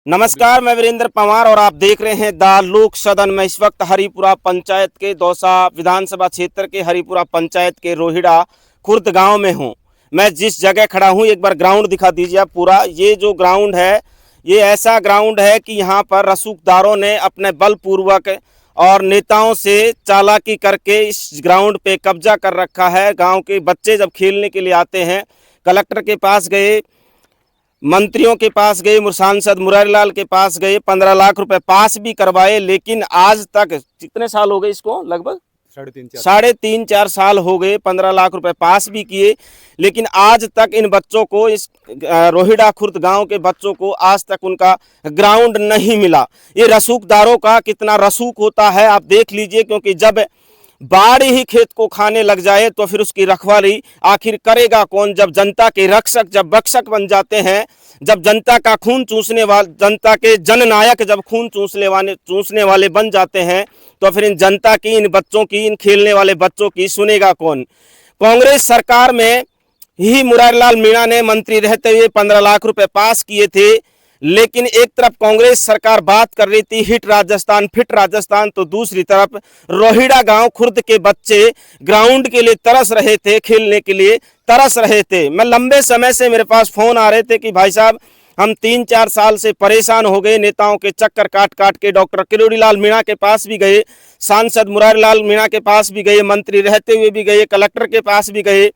नमस्कार, मैं वीरेंद्र पंवार और आप देख रहे हैं द लोक सदन में। इस वक्त हरिपुरा पंचायत के दौसा विधानसभा क्षेत्र के हरिपुरा पंचायत के रोहिड़ा खुर्द गांव में हूं। मैं जिस जगह खड़ा हूं, एक बार ग्राउंड दिखा दीजिए आप पूरा। ये जो ग्राउंड है, ये ऐसा ग्राउंड है कि यहां पर रसूखदारों ने अपने बलपूर्वक और नेताओं से चालाकी करके इस ग्राउंड पे कब्जा कर रखा है। गाँव के बच्चे जब खेलने के लिए आते हैं, कलेक्टर के पास गए, मंत्रियों के पास गए, सांसद मुरारी लाल के पास गए, 15 लाख रुपए पास भी करवाए, लेकिन आज तक कितने साल हो गए इसको? लगभग 3.5-4 साल हो गए। 15 लाख रुपए पास भी किए, लेकिन आज तक इन बच्चों को, इस रोहिड़ा खुर्द गांव के बच्चों को आज तक उनका ग्राउंड नहीं मिला। ये रसूखदारों का कितना रसूख होता है आप देख लीजिए, क्योंकि जब बाढ़ ही खेत को खाने लग जाए तो फिर उसकी रखवाली आखिर करेगा कौन? जब जनता के रक्षक, जब भक्षक बन जाते हैं, जब जनता का खून चूसने वाले, जनता के जननायक जब खून चूसने वाले बन जाते हैं, तो फिर इन जनता की, इन बच्चों की, इन खेलने वाले बच्चों की सुनेगा कौन? कांग्रेस सरकार में ही मुरारी लाल मीणा ने मंत्री रहते हुए 15 लाख रुपए पास किए थे, लेकिन एक तरफ कांग्रेस सरकार बात कर रही थी हिट राजस्थान, फिट राजस्थान, तो दूसरी तरफ रोहिड़ा गांव खुर्द के बच्चे ग्राउंड के लिए तरस रहे थे, खेलने के लिए तरस रहे थे। मैं लंबे समय से, मेरे पास फोन आ रहे थे कि भाई साहब, हम 3-4 साल से परेशान हो गए, नेताओं के चक्कर काट काट के। डॉक्टर किरोड़ी लाल मीणा के पास भी गए, सांसद मुरारी लाल मीणा के पास भी गए, मंत्री रहते हुए भी गए, कलेक्टर के पास भी गए।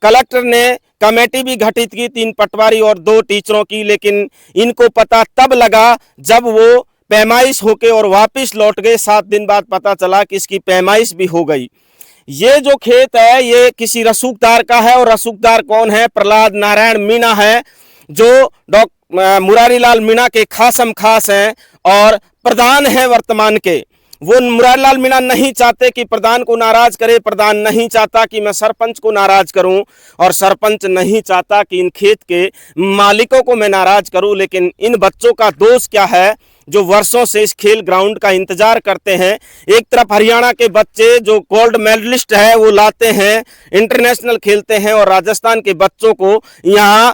कलेक्टर ने कमेटी भी गठित की 3 पटवारी और 2 टीचरों की, लेकिन इनको पता तब लगा जब वो पैमाइश होके और वापस लौट गए। 7 दिन बाद पता चला कि इसकी पैमाइश भी हो गई। ये जो खेत है, ये किसी रसूखदार का है, और रसूखदार कौन है? प्रहलाद नारायण मीणा है, जो मुरारी लाल मीणा के खासम खास हैं और प्रधान हैं वर्तमान के। वो मुरारी लाल मीणा नहीं चाहते कि प्रधान को नाराज करे, प्रधान नहीं चाहता कि मैं सरपंच को नाराज करूं, और सरपंच नहीं चाहता कि इन खेत के मालिकों को मैं नाराज करूं। लेकिन इन बच्चों का दोष क्या है जो वर्षों से इस खेल ग्राउंड का इंतजार करते हैं? एक तरफ हरियाणा के बच्चे जो गोल्ड मेडलिस्ट है वो लाते हैं, इंटरनेशनल खेलते हैं, और राजस्थान के बच्चों को यहाँ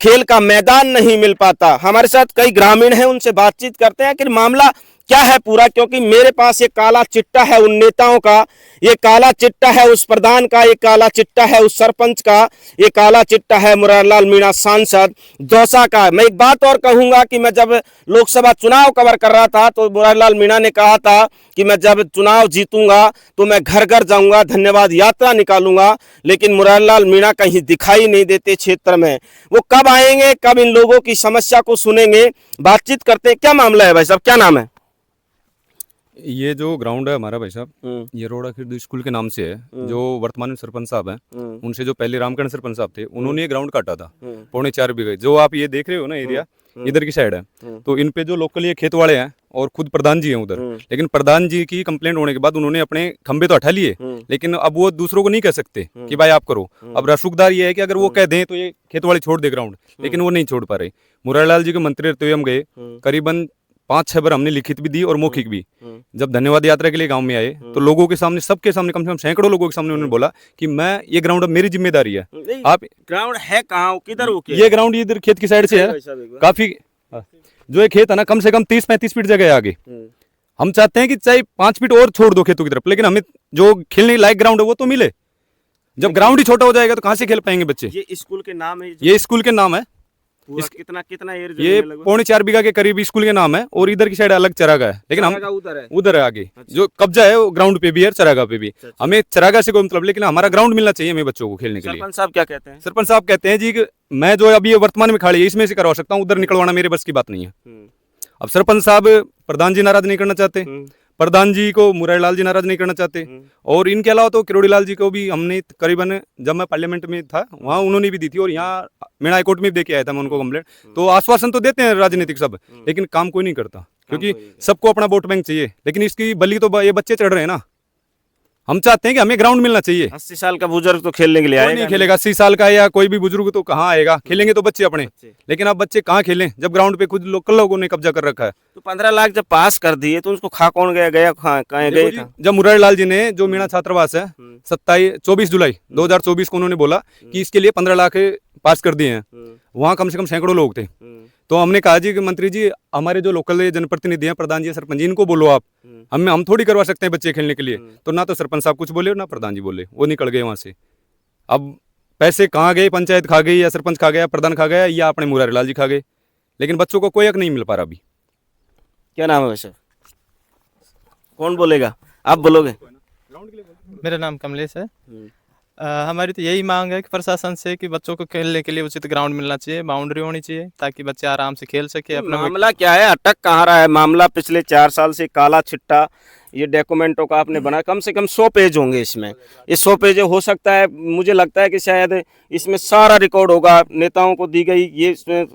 खेल का मैदान नहीं मिल पाता। हमारे साथ कई ग्रामीण हैं, उनसे बातचीत करते हैं कि मामला क्या है पूरा, क्योंकि मेरे पास ये काला चिट्टा है उन नेताओं का, ये काला चिट्टा है उस प्रधान का, ये काला चिट्टा है उस सरपंच का, ये काला चिट्टा है मुरारी लाल मीणा सांसद दौसा का। मैं एक बात और कहूंगा कि मैं जब लोकसभा चुनाव कवर कर रहा था तो मुरारी लाल मीणा ने कहा था कि मैं जब चुनाव जीतूंगा तो मैं घर घर जाऊंगा, धन्यवाद यात्रा निकालूंगा, लेकिन मुरारी लाल मीणा कहीं दिखाई नहीं देते क्षेत्र में। वो कब आएंगे, कब इन लोगों की समस्या को सुनेंगे? बातचीत करते। क्या मामला है भाई साहब, क्या नाम है? ये जो ग्राउंड है हमारा भाई साहब, ये रोड़ा खिर्द स्कूल के नाम से है। जो वर्तमान में सरपंच साहब हैं, उनसे जो पहले रामकरण सरपंच साहब थे, उन्होंने ये ग्राउंड काटा था 4.25 बीघे। जो आप ये देख रहे हो ना एरिया, इधर की साइड है, तो इन पे जो लोकल ये खेत वाले हैं और खुद प्रधान जी हैं उधर। लेकिन प्रधान जी की कंप्लेंट होने के बाद उन्होंने अपने खंबे तो हटा लिए, लेकिन अब वो दूसरों को नहीं कह सकते कि भाई आप करो। अब रसूखदार ये है कि अगर वो कह दें तो ये खेत वाले छोड़ दे ग्राउंड, लेकिन वो नहीं छोड़ पा रहे। मुरारी लाल जी के मंत्री रहते हुए हम गए, करीबन 5-6 बार हमने लिखित भी दी और मौखिक भी। जब धन्यवाद यात्रा के लिए गांव में आए तो लोगों के सामने, सबके सामने, कम से कम सैकड़ों लोगों के सामने उन्होंने बोला कि मैं, ये ग्राउंड अब मेरी जिम्मेदारी है। आप ग्राउंड है कहाँ, किधर? ये ग्राउंड इधर खेत की साइड से है, काफी जो ये खेत है ना, कम से कम 30-35 फीट जगह है आगे। हम चाहते हैं कि चाहे 5 फीट और छोड़ दो खेतों की तरफ, लेकिन हमें जो खेलने लायक ग्राउंड है वो तो मिले। जब ग्राउंड ही छोटा हो जाएगा तो कहाँ से खेल पाएंगे बच्चे? ये स्कूल के नाम है? ये स्कूल के नाम है। कितना ये 4.25 बीघा के करीब स्कूल के नाम है, और इधर की साइड अलग चरागा है, लेकिन हम उधर है आगे। अच्छा। जो कब्जा है वो ग्राउंड पे भी है, चरागा पे भी। अच्छा। हमें चरागा से कोई मतलब, लेकिन हमारा ग्राउंड मिलना चाहिए हमें बच्चों को खेलने के लिए। सरपंच साहब क्या कहते हैं? सरपंच साहब कहते हैं जी कि मैं जो अभी वर्तमान में खड़ी है इसमें से करवा सकता हूँ, उधर निकलवाना मेरे बस की बात नहीं है। अब सरपंच साहब प्रधान जी नाराज नहीं करना चाहते, प्रधान जी को मुरारी लाल जी नाराज नहीं करना चाहते, और इनके अलावा तो किरोड़ी लाल जी को भी हमने करीबन, जब मैं पार्लियामेंट में था वहाँ उन्होंने भी दी थी, और यहाँ मीणा हाईकोर्ट में भी देके आया था मैं उनको कंप्लेंट। तो आश्वासन तो देते हैं राजनीतिक सब, लेकिन काम कोई नहीं करता, क्योंकि सबको अपना वोट बैंक चाहिए। लेकिन इसकी बलि तो ये बच्चे चढ़ रहे हैं ना। हम चाहते हैं कि हमें ग्राउंड मिलना चाहिए। 80 साल का बुजुर्ग तो खेलने के लिए आएगा नहीं खेलेगा, 80 साल का या कोई भी बुजुर्ग तो कहाँ आएगा? खेलेंगे तो बच्चे अपने, लेकिन अब बच्चे कहाँ खेलें जब ग्राउंड पे खुद लोकल लोगों ने कब्जा कर रखा है। तो 15 लाख जब पास कर दिए तो उसको खा कौन गया कहाँ गए? जब मुरारी लाल जी ने, जो मीणा छात्रावास है, 24 जुलाई 2024 को उन्होंने बोला कि इसके लिए 15 लाख पास कर दिए हैं। वहाँ कम से कम सैकड़ों लोग थे, तो हमने कहा जी कि मंत्री जी हमारे जो लोकल जनप्रतिनिधि हैं, प्रधान जी, सरपंच जी, इनको बोलो आप, हम थोड़ी करवा सकते हैं बच्चे खेलने के लिए। तो ना तो सरपंच साहब कुछ बोले और ना प्रधान जी बोले, वो निकल गए वहां से। अब पैसे कहाँ गए, पंचायत खा गई या सरपंच खा गया, प्रधान खा गया या अपने मुरारी लाल जी खा गए, लेकिन बच्चों को कोई हक नहीं मिल पा रहा अभी। क्या नाम है वैसे, कौन बोलेगा, आप बोलोगे? मेरा नाम कमलेश है। हमारी तो यही मांग है कि प्रशासन से कि बच्चों को खेलने के लिए उचित ग्राउंड मिलना चाहिए, बाउंड्री होनी चाहिए ताकि बच्चे आराम से खेल सके। अपना मामला क्या है, अटक कहाँ रहा है मामला? पिछले 4 साल से काला चिट्टा ये डॉक्यूमेंटों का आपने बना, कम से कम 100 पेज होंगे इसमें। ये 100 पेज हो सकता है, मुझे लगता है कि शायद इसमें सारा रिकॉर्ड होगा, नेताओं को दी गई ये इसमें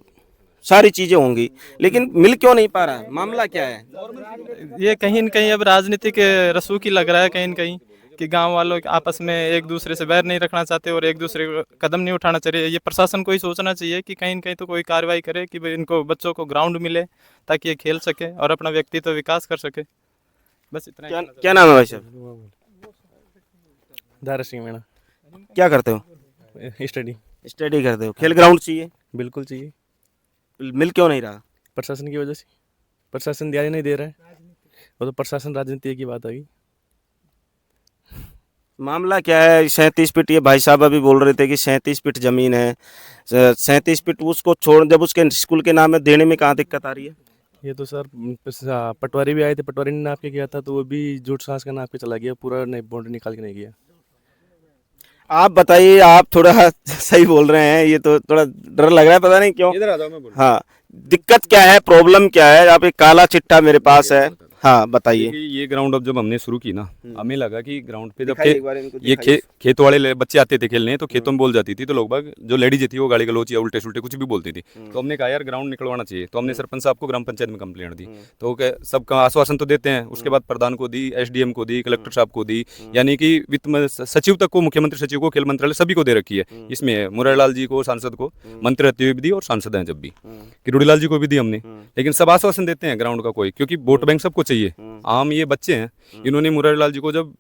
सारी चीजें होंगी, लेकिन मिल क्यों नहीं पा रहा है? मामला क्या है? ये कहीं न कहीं अब राजनीतिक रसूखी लग रहा है कहीं न कहीं, कि गांव वालों आपस में एक दूसरे से बैर नहीं रखना चाहते और एक दूसरे को कदम नहीं उठाना चाहिए। ये प्रशासन को ही सोचना चाहिए कि कहीं न कहीं तो कोई कार्रवाई करे कि भाई इनको बच्चों को ग्राउंड मिले ताकि ये खेल सके और अपना व्यक्तित्व विकास कर सके। बस इतना ही। क्या नाम है भाई साहब? दारा सिंह मीणा। क्या करते हो? स्टडी। स्टडी करते हो। खेल ग्राउंड चाहिए, बिल्कुल चाहिए। मिल क्यों नहीं रहा? प्रशासन की वजह से, प्रशासन ध्यान नहीं दे रहा है। वो तो प्रशासन राजनीति की बात आ गई। मामला क्या है? 37 फीट, ये भाई साहब अभी बोल रहे थे कि 37 फीट जमीन है, 37 फीट उसको छोड़, जब उसके स्कूल के नाम में देने में कहाँ दिक्कत आ रही है? ये तो सर पटवारी भी आए थे, पटवारी ने नाप के किया था तो वो भी झूठ सांस का नाप के चला गया, पूरा बाउंड्री निकाल के नहीं गया। आप बताइए, आप थोड़ा सही बोल रहे हैं, ये तो थोड़ा डर लग रहा है, पता नहीं क्यों। इधर आ जाओ, मैं बोल। हाँ, दिक्कत क्या है, प्रॉब्लम क्या है? आप एक काला चिट्ठा मेरे पास है, हाँ बताइए। देखिए, ये ग्राउंड अब जब हमने शुरू की ना, हमें लगा कि ग्राउंड पे जब दिखाइए एक बार इनको, ये दिखाइए। खेत वाले बच्चे आते थे खेलने, तो खेतों में बोल जाती थी, तो लोग बाग जो लेडीज थी वो गाली गलौच या उल्टे सुल्टे कुछ भी बोलती थी। तो हमने कहा यार ग्राउंड निकलवाना चाहिए, तो हमने सरपंच साहब को ग्राम पंचायत में कंप्लेंट दी। तो सबका आश्वासन तो देते हैं, उसके बाद प्रधान को दी, SDM को दी, कलेक्टर साहब को दी, यानी कि वित्त सचिव तक को, मुख्यमंत्री सचिव को, खेल मंत्रालय सभी को दे रखी है। इसमें मुरारी लाल जी को, सांसद को, मंत्री रहते हुए भी दी और सांसद हैं जब भी, किरोड़ी लाल जी को भी दी हमने। लेकिन सब आश्वासन देते हैं ग्राउंड का कोई, क्योंकि वोट बैंक सबको चाहिए। आम ये बच्चे हैं, इन्होंने मुरारी लाल जी को जब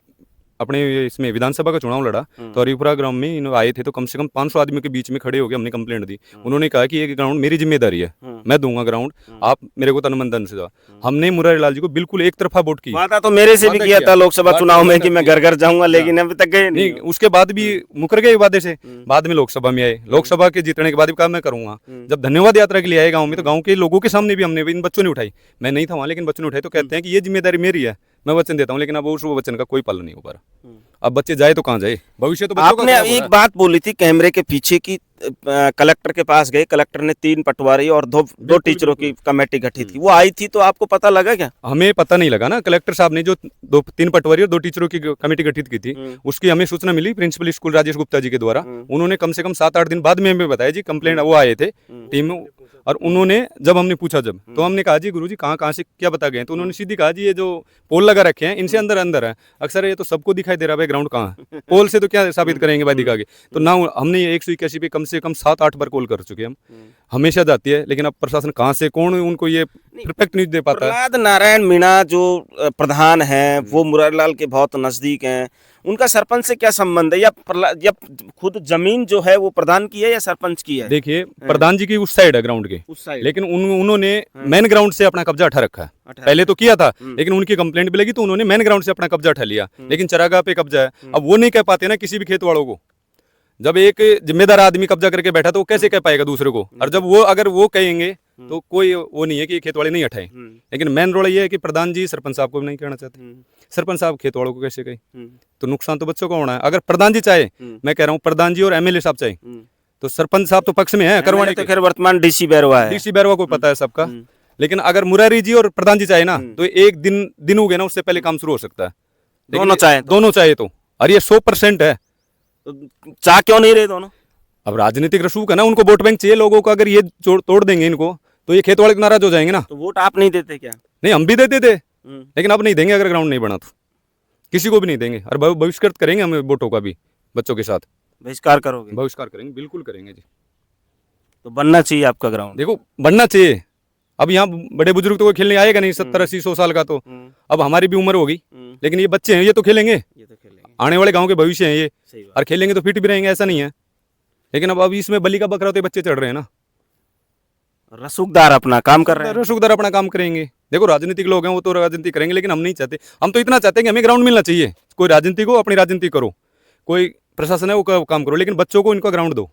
अपने इसमें विधानसभा का चुनाव लड़ा तो हरिपुरा ग्राउंड में इन्होंने आए थे, तो कम से कम 500 आदमियों के बीच में खड़े हो गए, हमने कंप्लेंट दी। उन्होंने कहा कि ये ग्राउंड मेरी जिम्मेदारी है, मैं दूंगा ग्राउंड, आप मेरे को तन मन धन से दो। हमने मुरारी लाल जी को बिल्कुल एक तरफा वोट की। वादा तो मेरे से भी किया था लोकसभा चुनाव में कि मैं घर घर जाऊंगा, लेकिन अभी तक गए नहीं, उसके बाद भी मुकर गए वादे से। बाद में लोकसभा में आए, लोकसभा के जीतने के बाद भी कहा मैं करूंगा। जब धन्यवाद यात्रा के लिए आए गाँव में, तो गाँव के लोगों के सामने भी हमने, इन बच्चों ने उठाई, मैं नहीं था वहाँ लेकिन बच्चों ने उठाई, तो कहते हैं कि ये जिम्मेदारी मेरी है, मैं वचन देता हूँ। लेकिन अब उस वचन का कोई पालन नहीं हो पा रहा। अब बच्चे जाए तो कहाँ जाए, भविष्य तो बच्चों का आपने खराब हो एक रहा है। बात बोली थी कैमरे के पीछे की, कलेक्टर के पास गए, कलेक्टर ने 3 पटवारी और दो टीचरों की कमेटी गठित की, वो आई थी, तो आपको पता लगा क्या? हमें पता नहीं लगा ना, कलेक्टर साहब ने जो 3 पटवारी और 2 टीचरों की कमेटी गठित की थी, उसकी हमें सूचना मिली प्रिंसिपल स्कूल राजेश गुप्ता जी के द्वारा। उन्होंने कम से कम 7-8 दिन बाद में हमें बताया जी कंप्लेंट, वो आए थे टीम, और उन्होंने जब हमने पूछा जब, तो हमने कहा जी गुरुजी कहाँ से क्या बता गए, तो उन्होंने सीधी कहा जी ये जो पोल लगा रखे हैं इनसे अंदर अंदर है। अक्सर ये तो सबको दिखाई दे रहा है ग्राउंड कहाँ है, पोल से तो क्या साबित करेंगे भाई दिखा के। तो ना हमने 181 पे कम से कम 7-8 बार कॉल कर चुके हैं हम, हमेशा जाती है, लेकिन अब प्रशासन कहाँ से कौन उनको ये परफेक्ट न्यूज दे पाता है। प्रहलाद नारायण मीणा जो प्रधान हैं, वो मुरारी लाल के बहुत नजदीक हैं, उनका सरपंच से क्या संबंध है? या खुद जमीन जो है वो प्रधान की है या सरपंच की है? देखिए, प्रधान जी की उस साइड है ग्राउंड के, उस साइड, लेकिन उन्होंने मेन ग्राउंड से अपना कब्जा उठा रखा है। पहले तो किया था, लेकिन उनकी कंप्लेंट भी लगी तो उन्होंने मेन ग्राउंड से अपना कब्जा उठा लिया, लेकिन चरागाह पे कब्जा है। अब वो नहीं कह पाते ना किसी भी खेत वालों को, जब एक जिम्मेदार आदमी कब्जा करके बैठा तो वो कैसे कह पाएगा दूसरे को? और जब वो अगर वो कहेंगे तो कोई वो नहीं है कि खेत वाले नहीं हटाए। लेकिन मेन रोल ये है कि प्रधान जी सरपंच साहब को भी नहीं कहना चाहते, सरपंच साहब खेत वालों को कैसे कहे? तो नुकसान तो बच्चों को होना है। अगर प्रधान जी चाहे, मैं कह रहा हूँ प्रधान जी और MLA साहब चाहे, तो सरपंच साहब तो पक्ष में है करवाने तो खैर वर्तमान DC बैरवा है, DC बैरवा को पता है सबका। लेकिन अगर मुरारी जी और प्रधान जी चाहे ना, तो एक दिन हो गया ना, उससे पहले काम शुरू हो सकता है। दोनों चाहे तो, और ये 100% है। तो चाह क्यों नहीं रहे दोनों? अब राजनीतिक रसूख है ना, उनको वोट बैंक चाहिए लोगों को। अगर ये तोड़ देंगे इनको, तो ये खेत वाले नाराज हो जाएंगे ना। तो वोट आप नहीं देते क्या? नहीं, हम भी देते थे, लेकिन अब नहीं देंगे। अगर ग्राउंड नहीं बना तो किसी को भी नहीं देंगे, और बहिष्कृत करेंगे हम वोटों का भी। बच्चों के साथ बहिष्कार करोगे? बहिष्कार करेंगे, बिल्कुल करेंगे जी। तो बनना चाहिए आपका ग्राउंड। देखो, बनना चाहिए। अब यहाँ बड़े बुजुर्ग तो कोई खेलने आएगा नहीं, 70-80-100 साल का, तो अब हमारी भी उम्र होगी, लेकिन ये बच्चे हैं, ये तो खेलेंगे, आने वाले गाँव के भविष्य हैं ये, और खेलेंगे तो फिट भी रहेंगे, ऐसा नहीं है। लेकिन अब इसमें बलि का बकरा तो बच्चे चढ़ रहे हैं ना। रसूखदार अपना काम कर रहे हैं। रसूखदार अपना काम करेंगे। देखो राजनीतिक लोग हैं वो तो राजनीति करेंगे, लेकिन हम नहीं चाहते। हम तो इतना चाहते हैं कि हमें ग्राउंड मिलना चाहिए। कोई राजनीति को अपनी राजनीति करो, कोई प्रशासन है वो काम करो, लेकिन बच्चों को इनका ग्राउंड दो।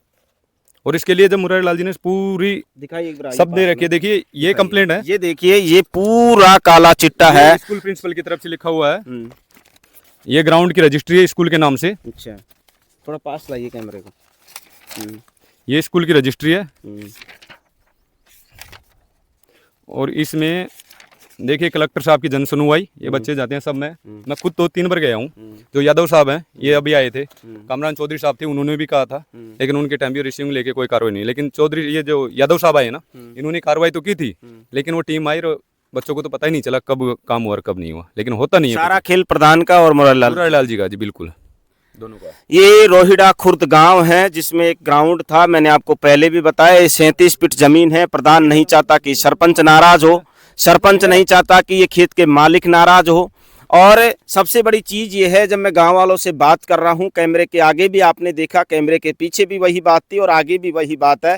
और इसके लिए जब मुरारी लाल जी ने पूरी दिखाइए एक बार, सब दे रखी है। देखिए ये कंप्लेंट है, ये देखिए ये पूरा काला चिट्टा है। स्कूल प्रिंसिपल की तरफ से लिखा हुआ है। ये ग्राउंड की रजिस्ट्री है स्कूल के नाम से। अच्छा, थोड़ा पास लाइए कैमरे को। ये स्कूल की रजिस्ट्री है। और इसमें देखिए कलेक्टर साहब की जन सुनवाई, ये बच्चे जाते हैं सब में। मैं खुद तो 3 बार गया हूँ। जो यादव साहब हैं ये अभी आए थे, कामरान चौधरी साहब थे, उन्होंने भी कहा था, लेकिन उनके टाइम भी रिसीविंग लेके कोई कार्रवाई नहीं। लेकिन चौधरी ये जो यादव साहब आए ना, इन्होंने कार्रवाई तो की थी, लेकिन वो टीम आई और बच्चों को तो पता ही नहीं चला कब काम हुआ और कब नहीं हुआ। लेकिन होता नहीं है। सारा खेल प्रधान का और मुरारी लाल जी का जी, बिल्कुल दोनों का। ये रोहिड़ा खुर्द गांव है जिसमें एक ग्राउंड था, मैंने आपको पहले भी बताया। 37 फीट जमीन है। प्रधान नहीं चाहता कि सरपंच नाराज हो, सरपंच नहीं चाहता कि ये खेत के मालिक नाराज हो। और सबसे बड़ी चीज ये है, जब मैं गांव वालों से बात कर रहा हूं, कैमरे के आगे भी आपने देखा, कैमरे के पीछे भी वही बात थी और आगे भी वही बात है।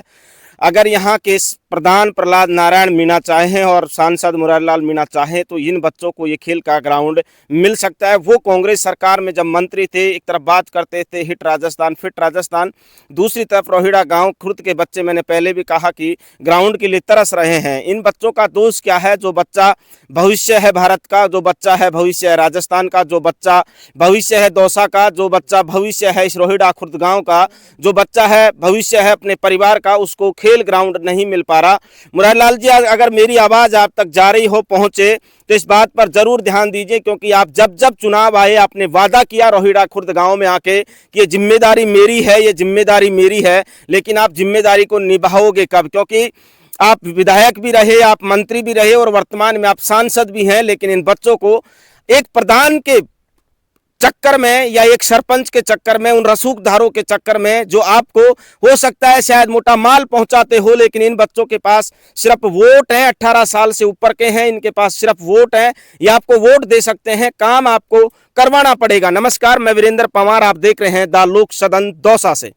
अगर यहाँ के प्रधान प्रहलाद नारायण मीणा चाहें और सांसद मुरारी लाल मीणा चाहें तो इन बच्चों को ये खेल का ग्राउंड मिल सकता है। वो कांग्रेस सरकार में जब मंत्री थे, एक तरफ बात करते थे हिट राजस्थान फिट राजस्थान, दूसरी तरफ रोहिड़ा गांव खुर्द के बच्चे, मैंने पहले भी कहा कि ग्राउंड के लिए तरस रहे हैं। इन बच्चों का दोष क्या है? जो बच्चा भविष्य है भारत का, जो बच्चा है भविष्य है राजस्थान का, जो बच्चा भविष्य है दौसा का, जो बच्चा भविष्य है इस रोहिड़ा खुर्द गाँव का, जो बच्चा है भविष्य है अपने परिवार का, उसको खेल ग्राउंड नहीं मिल पा रहा। मुरारी लाल जी, अगर मेरी आवाज आप तक जा रही हो, पहुंचे, तो इस बात पर जरूर ध्यान दीजिए, क्योंकि आप जब जब चुनाव आए आपने वादा किया रोहिड़ा खुर्द गांव में आके कि ये जिम्मेदारी मेरी है, ये जिम्मेदारी मेरी है, लेकिन आप जिम्मेदारी को निभाओगे कब? क्योंकि आप विधायक भी रहे, आप मंत्री भी रहे और वर्तमान में आप सांसद भी हैं, लेकिन इन बच्चों को एक प्रधान के चक्कर में या एक सरपंच के चक्कर में, उन रसूखदारों के चक्कर में, जो आपको हो सकता है शायद मोटा माल पहुंचाते हो, लेकिन इन बच्चों के पास सिर्फ वोट है। 18 साल से ऊपर के हैं, इनके पास सिर्फ वोट है। ये आपको वोट दे सकते हैं, काम आपको करवाना पड़ेगा। नमस्कार, मैं वीरेंद्र पवार, आप देख रहे हैं द लोक सदन दौसा से।